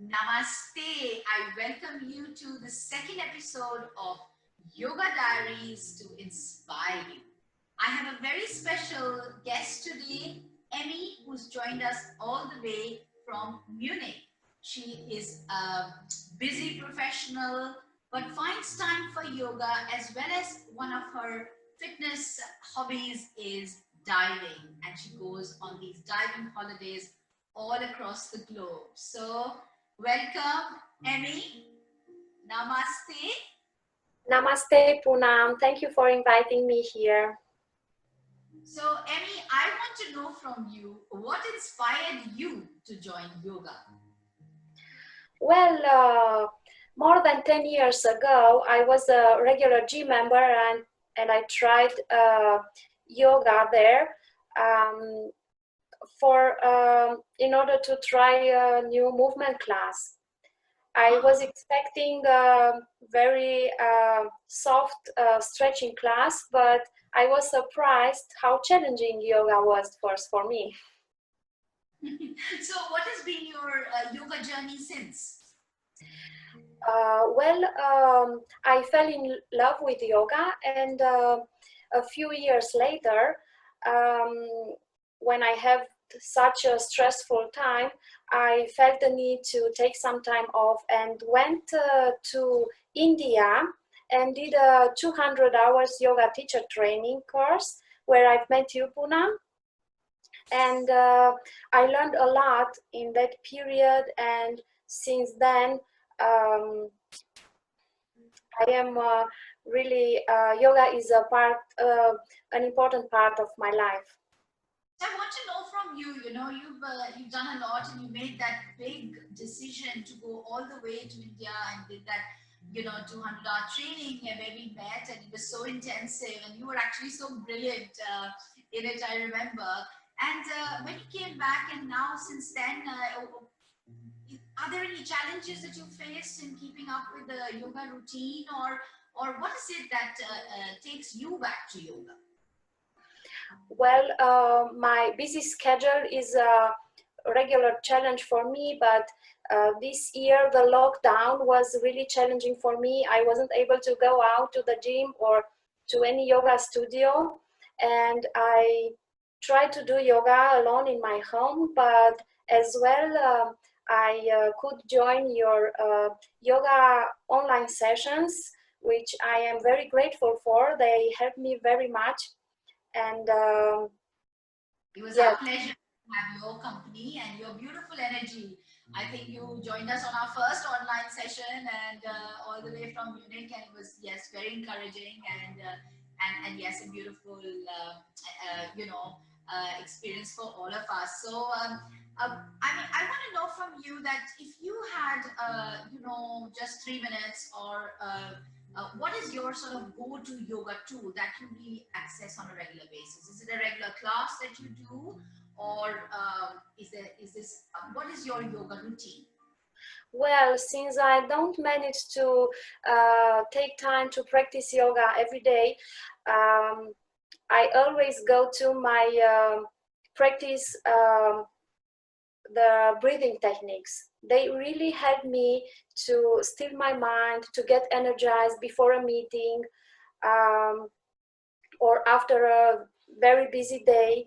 Namaste. I welcome you to the second episode of Yoga Diaries to inspire you. I have a very special guest today, Emmy, who's joined us all the way from Munich. She is a busy professional but finds time for yoga, as well as one of her fitness hobbies is diving, and she goes on these diving holidays all across the globe. So welcome, Emmy. Namaste. Namaste, Poonam. Thank you for inviting me here. So, Emmy, I want to know from you, what inspired you to join yoga? Well, more than 10 years ago, I was a regular gym member and I tried yoga there in order to try a new movement class. I was expecting a very soft stretching class, but I was surprised how challenging yoga was first for me. So what has been your yoga journey since? I fell in love with yoga, and a few years later, when I have such a stressful time, I felt the need to take some time off and went to India and did a 200 hours yoga teacher training course where I've met you, Poonam. And I learned a lot in that period, and since then I am really yoga is an important part of my life. I want to know from you, you've done a lot and you made that big decision to go all the way to India and did that 200-hour training where we met, and it was so intensive and you were actually so brilliant in it, I remember. And when you came back, and now since then, are there any challenges that you faced in keeping up with the yoga routine, or what is it that takes you back to yoga? Well, my busy schedule is a regular challenge for me, but this year the lockdown was really challenging for me. I wasn't able to go out to the gym or to any yoga studio, and I tried to do yoga alone in my home, but as well I could join your yoga online sessions, which I am very grateful for. They helped me very much. And it was our pleasure to have your company and your beautiful energy. I think you joined us on our first online session, and all the way from Munich, and it was, yes, very encouraging, and yes, a beautiful experience for all of us. So I want to know from you that if you had just 3 minutes, or what is your sort of go-to yoga tool that you really access on a regular basis? Is it a regular class that you do, or what is your yoga routine? Well, since I don't manage to take time to practice yoga every day, I always go to my practice the breathing techniques. They really help me to still my mind, to get energized before a meeting or after a very busy day.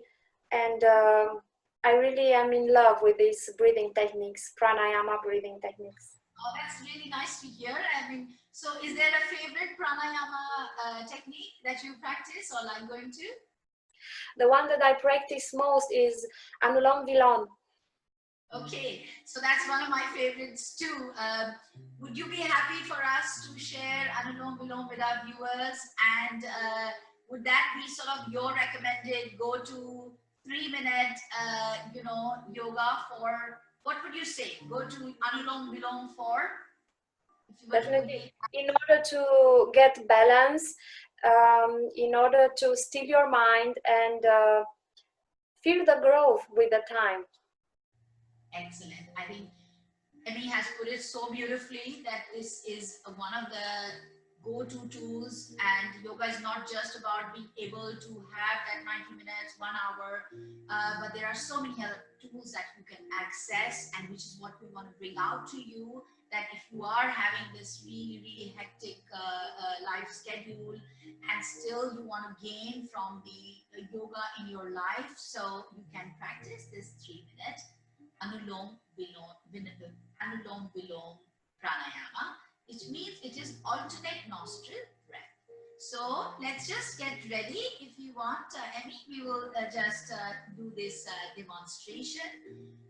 And I really am in love with these breathing techniques, pranayama breathing techniques. Oh, that's really nice to hear. I mean, so is there a favorite pranayama technique that you practice or like going to? The one that I practice most is Anulom Vilom. Okay, so that's one of my favorites too. Would you be happy for us to share Anulom Vilom with our viewers? And would that be sort of your recommended go-to 3-minute, yoga for, what would you say? Go to Anulom Vilom for? Definitely. In order to get balance, in order to still your mind and feel the growth with the time. Excellent. I think Emmy has put it so beautifully that this is one of the go-to tools, and yoga is not just about being able to have that 90 minutes, 1 hour, but there are so many other tools that you can access, and which is what we want to bring out to you, that if you are having this really, really hectic life schedule and still you want to gain from the yoga in your life, so you can practice this 3-minute Anulom Vilom, Anulom Vilom Pranayama, which means it is alternate nostril breath. So let's just get ready. If you want, Emmy, we will just do this demonstration.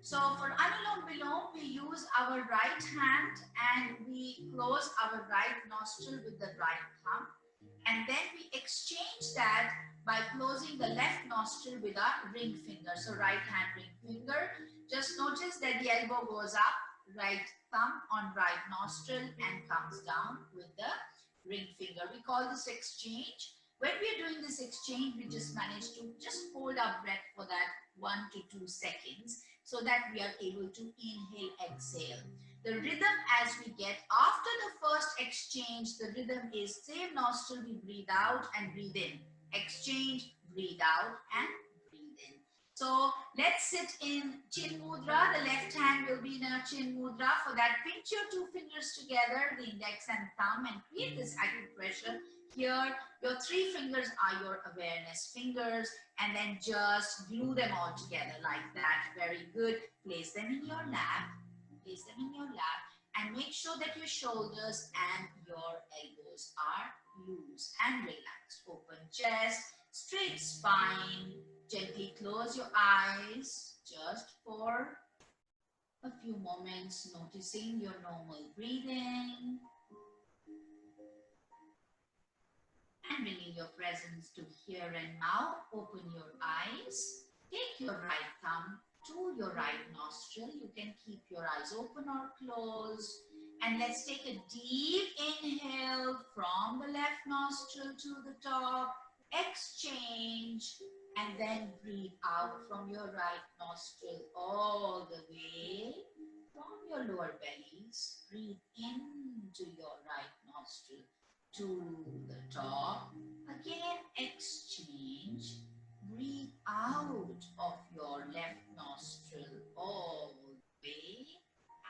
So for Anulom Vilom, we use our right hand and we close our right nostril with the right thumb. And then we exchange that by closing the left nostril with our ring finger. So right hand ring finger. Just notice that the elbow goes up, right thumb on right nostril and comes down with the ring finger. We call this exchange. When we are doing this exchange, we just manage to just hold our breath for that 1 to 2 seconds so that we are able to inhale, exhale. The rhythm as we get after the first exchange, the rhythm is same nostril, we breathe out and breathe in. Exchange, breathe out and breathe in. So let's sit in Chin Mudra. The left hand will be in a Chin Mudra. For that, pinch your 2 fingers together, the index and thumb, and create this acupressure. Here, your 3 fingers are your awareness fingers, and then just glue them all together like that. Very good. Place them in your lap. Place them in your lap, and make sure that your shoulders and your elbows are loose and relaxed. Open chest, straight spine. Gently close your eyes just for a few moments, noticing your normal breathing and bringing your presence to here and now. Open your eyes. Take your right thumb to your right nostril. You can keep your eyes open or closed. And let's take a deep inhale from the left nostril to the top. Exchange. And then breathe out from your right nostril all the way from your lower bellies. Breathe into your right nostril to the top. Again, exchange. Breathe out of your left nostril all the way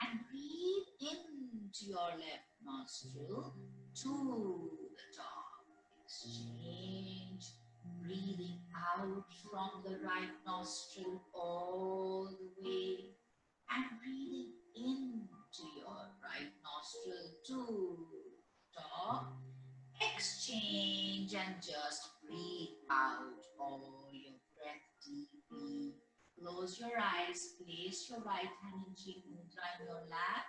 and breathe into your left nostril to the top. Exchange. Breathing out from the right nostril all the way and breathing into your right nostril to the top. Exchange and just breathe out all your breath deeply. Close your eyes, place your right hand in Chin Mudra in your lap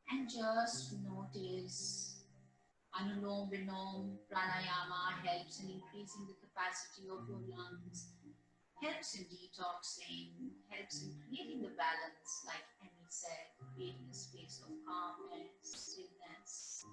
and just notice Anulom Vilom Pranayama helps in increasing the capacity of your lungs, helps in detoxing, helps in creating the balance, like Emmy said, creating a space of calmness, stillness.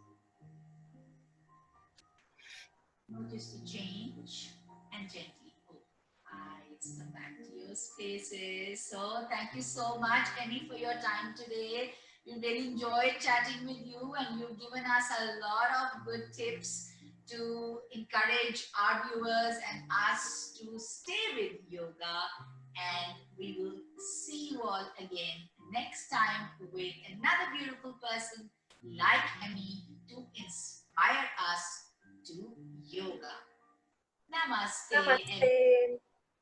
Notice the change and gently open eyes, come back to your spaces. So thank you so much, Emmy, for your time today. We really enjoyed chatting with you, and you've given us a lot of good tips to encourage our viewers and us to stay with yoga. And we will see you all again next time with another beautiful person like Emmy to inspire us to yoga. Namaste. Namaste.